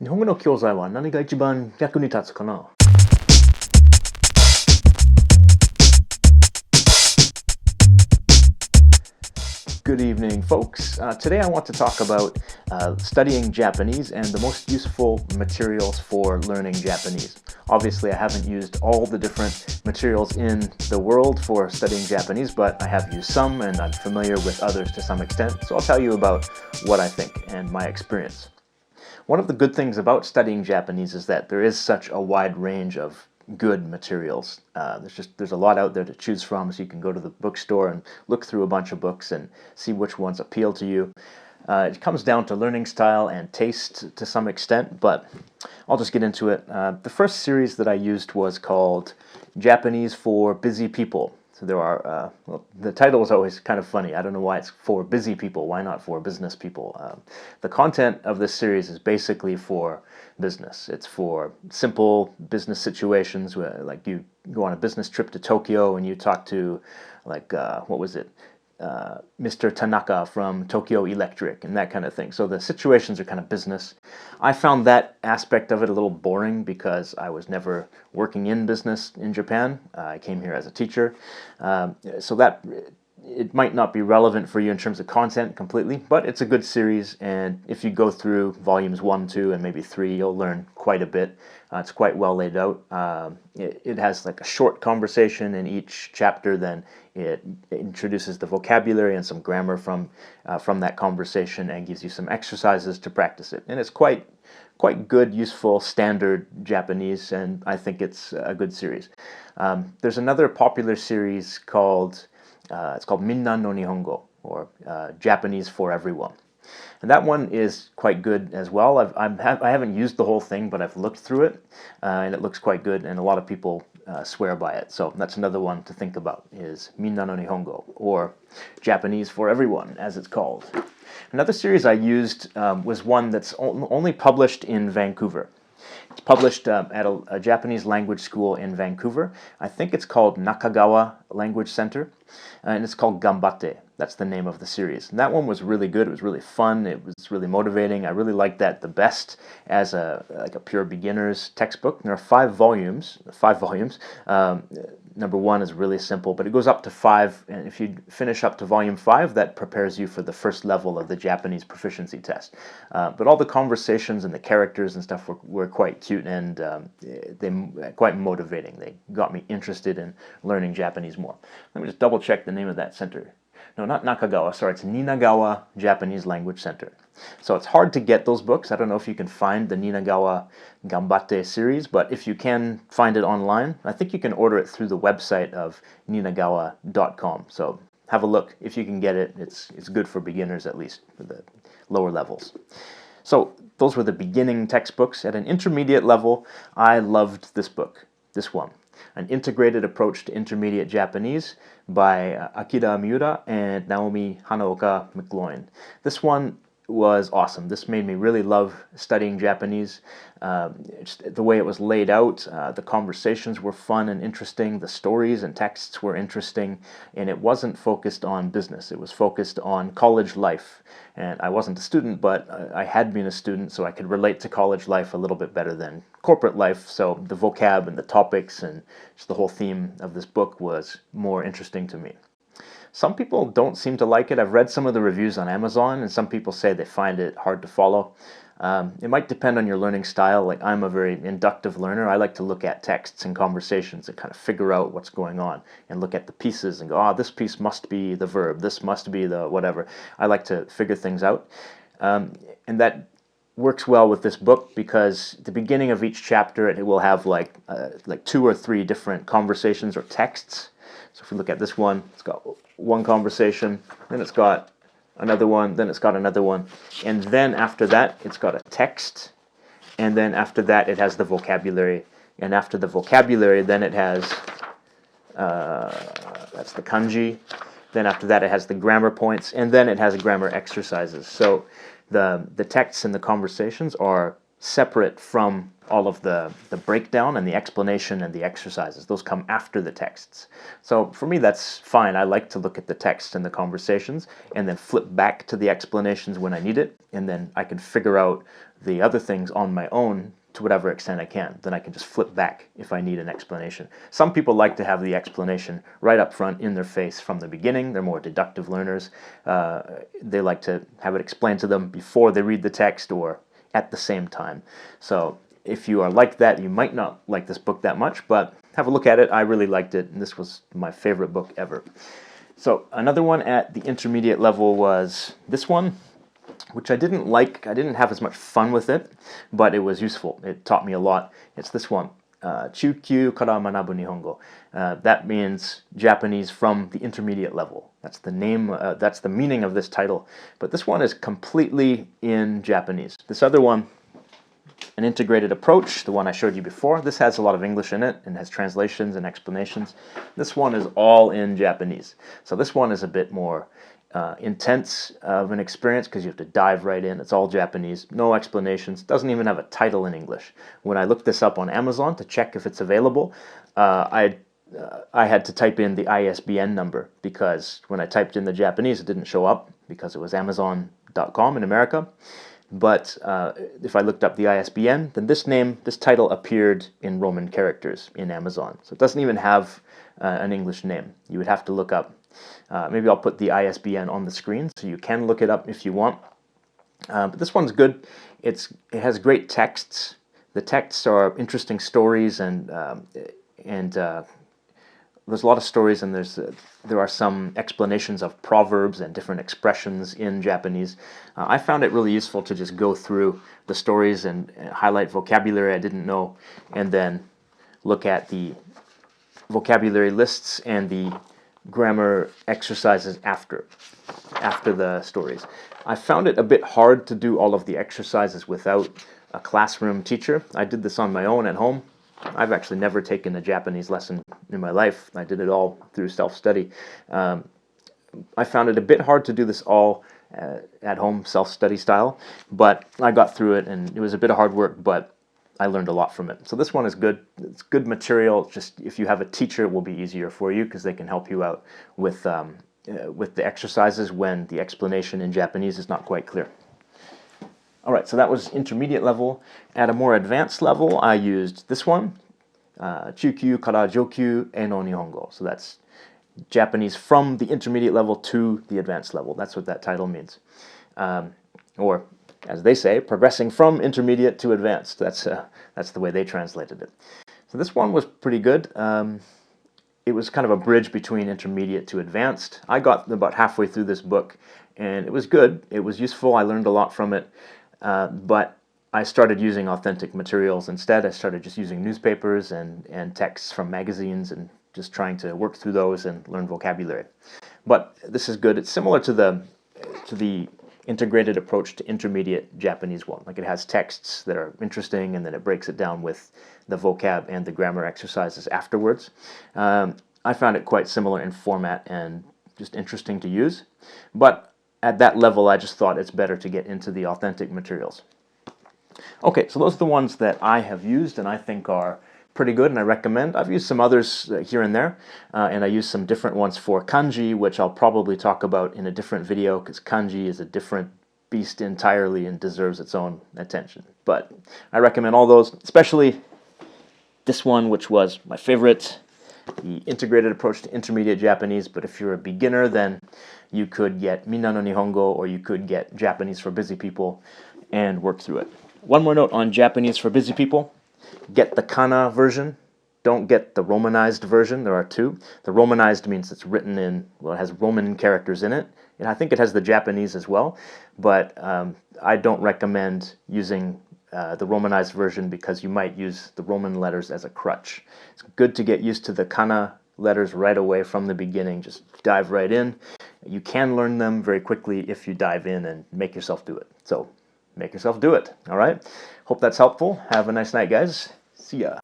日本語の教材は何が一番役に立つかな? Good evening, folks. Today I want to talk about studying Japanese and the most useful materials for learning Japanese. Obviously, I haven't used all the different materials in the world for studying Japanese, but I have used some and I'm familiar with others to some extent. So I'll tell you about what I think and my experience. One of the good things about studying Japanese is that there is such a wide range of good materials. There's a lot out there to choose from, so you can go to the bookstore and look through a bunch of books and see which ones appeal to you. It comes down to learning style and taste to some extent, but I'll just get into it. The first series that I used was called Japanese for Busy People. So there are, the title is always kind of funny. I don't know why it's for busy people. Why not for business people? The content of this series is basically for business. It's for simple business situations where, like, you go on a business trip to Tokyo and you talk to, like, what was it? Mr. Tanaka from Tokyo Electric and that kind of thing. So the situations are kind of business. I found that aspect of it a little boring because I was never working in business in Japan. I came here as a teacher. So that it might not be relevant for you in terms of content completely, but it's a good series, and if you go through volumes 1, 2, and maybe 3, you'll learn quite a bit. It's quite well laid out. It has like a short conversation in each chapter, then it introduces the vocabulary and some grammar from that conversation and gives you some exercises to practice it. And it's quite good, useful, standard Japanese, and I think it's a good series. There's another popular series called it's called Minna no Nihongo, or Japanese for Everyone. And that one is quite good as well. I haven't used the whole thing, but I've looked through it, and it looks quite good, and a lot of people swear by it. So that's another one to think about, is Minna no Nihongo, or Japanese for Everyone, as it's called. Another series I used was one that's only published in Vancouver. It's published at a Japanese language school in Vancouver. I think it's called Nakagawa Language Center, and it's called Ganbatte. That's the name of the series. And that one was really good. It was really fun. It was really motivating. I really liked that the best as a pure beginner's textbook. There are 5 volumes. Number 1 is really simple, but it goes up to 5, and if you finish up to volume 5, that prepares you for the first level of the Japanese proficiency test. But all the conversations and the characters and stuff were quite cute, and they quite motivating. They got me interested in learning Japanese more. Let me just double check the name of that center. No, not Nakagawa, sorry, it's Ninagawa Japanese Language Center. So it's hard to get those books. I don't know if you can find the Ninagawa Ganbatte series, but if you can find it online, I think you can order it through the website of ninagawa.com. So have a look. If you can get it, it's good for beginners, at least for the lower levels. So those were the beginning textbooks. At an intermediate level, I loved this book, this one. An Integrated Approach to Intermediate Japanese by Akira Miura and Naomi Hanaoka McGloin. This one was awesome. This made me really love studying Japanese. The way it was laid out, the conversations were fun and interesting, the stories and texts were interesting, and it wasn't focused on business. It was focused on college life. And I wasn't a student, but I had been a student, so I could relate to college life a little bit better than corporate life. So the vocab and the topics and just the whole theme of this book was more interesting to me. Some people don't seem to like it. I've read some of the reviews on Amazon, and some people say they find it hard to follow. It might depend on your learning style. Like, I'm a very inductive learner. I like to look at texts and conversations and kind of figure out what's going on and look at the pieces and go, this piece must be the verb, this must be the whatever. I like to figure things out. And that works well with this book because at the beginning of each chapter it will have like 2 or 3 different conversations or texts. So if we look at this one, it's got one conversation, then it's got another one, then it's got another one, and then after that it's got a text, and then after that it has the vocabulary, and after the vocabulary then it has that's the kanji, then after that it has the grammar points, and then it has grammar exercises. So the texts and the conversations are separate from all of the breakdown and the explanation and the exercises. Those come after the texts. So for me, that's fine. I like to look at the text and the conversations and then flip back to the explanations when I need it, and then I can figure out the other things on my own to whatever extent I can. Then I can just flip back if I need an explanation. Some people like to have the explanation right up front in their face from the beginning. They're more deductive learners. They like to have it explained to them before they read the text or at the same time. So if you are like that, you might not like this book that much, but have a look at it. I really liked it, and this was my favorite book ever. So another one at the intermediate level was this one, which I didn't like. I didn't have as much fun with it, but it was useful. It taught me a lot. It's this one, Chūkyū kara manabu Nihongo. That means Japanese from the intermediate level. That's the name, that's the meaning of this title. But this one is completely in Japanese. This other one, An Integrated Approach, the one I showed you before, this has a lot of English in it and has translations and explanations. This one is all in Japanese. So this one is a bit more intense of an experience because you have to dive right in. It's all Japanese, no explanations, doesn't even have a title in English. When I looked this up on Amazon to check if it's available, I had to type in the ISBN number, because when I typed in the Japanese it didn't show up because it was Amazon.com in America. But if I looked up the ISBN, then this title appeared in Roman characters in Amazon. So it doesn't even have an English name. You would have to look up. Maybe I'll put the ISBN on the screen so you can look it up if you want. But this one's good. It has great texts. The texts are interesting stories, and there's a lot of stories, and there are some explanations of proverbs and different expressions in Japanese. I found it really useful to just go through the stories and highlight vocabulary I didn't know, and then look at the vocabulary lists and the grammar exercises after the stories. I found it a bit hard to do all of the exercises without a classroom teacher. I did this on my own at home. I've actually never taken a Japanese lesson in my life. I did it all through self-study. I found it a bit hard to do this all at home, self-study style, but I got through it, and it was a bit of hard work, but I learned a lot from it. So this one is good. It's good material. Just if you have a teacher, it will be easier for you because they can help you out with the exercises when the explanation in Japanese is not quite clear. All right, so that was intermediate level. At a more advanced level, I used this one, Chūkyū kara Jōkyū e no Nihongo. So that's Japanese from the intermediate level to the advanced level. That's what that title means. Or, as they say, progressing from intermediate to advanced. That's the way they translated it. So this one was pretty good. It was kind of a bridge between intermediate to advanced. I got about halfway through this book, and it was good. It was useful. I learned a lot from it. But I started using authentic materials instead. I started just using newspapers and texts from magazines and just trying to work through those and learn vocabulary. But this is good. It's similar to the integrated approach to intermediate Japanese one. Like, it has texts that are interesting, and then it breaks it down with the vocab and the grammar exercises afterwards. I found it quite similar in format and just interesting to use. But at that level, I just thought it's better to get into the authentic materials. Okay, so those are the ones that I have used and I think are pretty good and I recommend. I've used some others here and there, and I used some different ones for kanji, which I'll probably talk about in a different video, because kanji is a different beast entirely and deserves its own attention. But I recommend all those, especially this one, which was my favorite, the integrated approach to intermediate Japanese. But if you're a beginner, then you could get Minna no Nihongo, or you could get Japanese for Busy People and work through it. One more note on Japanese for Busy People. Get the kana version. Don't get the romanized version. There are two. The romanized means it's written in, well, it has Roman characters in it. And I think it has the Japanese as well. But I don't recommend using the romanized version because you might use the Roman letters as a crutch. It's good to get used to the kana letters right away from the beginning. Just dive right in. You can learn them very quickly if you dive in and make yourself do it. So make yourself do it, all right? Hope that's helpful. Have a nice night, guys. See ya.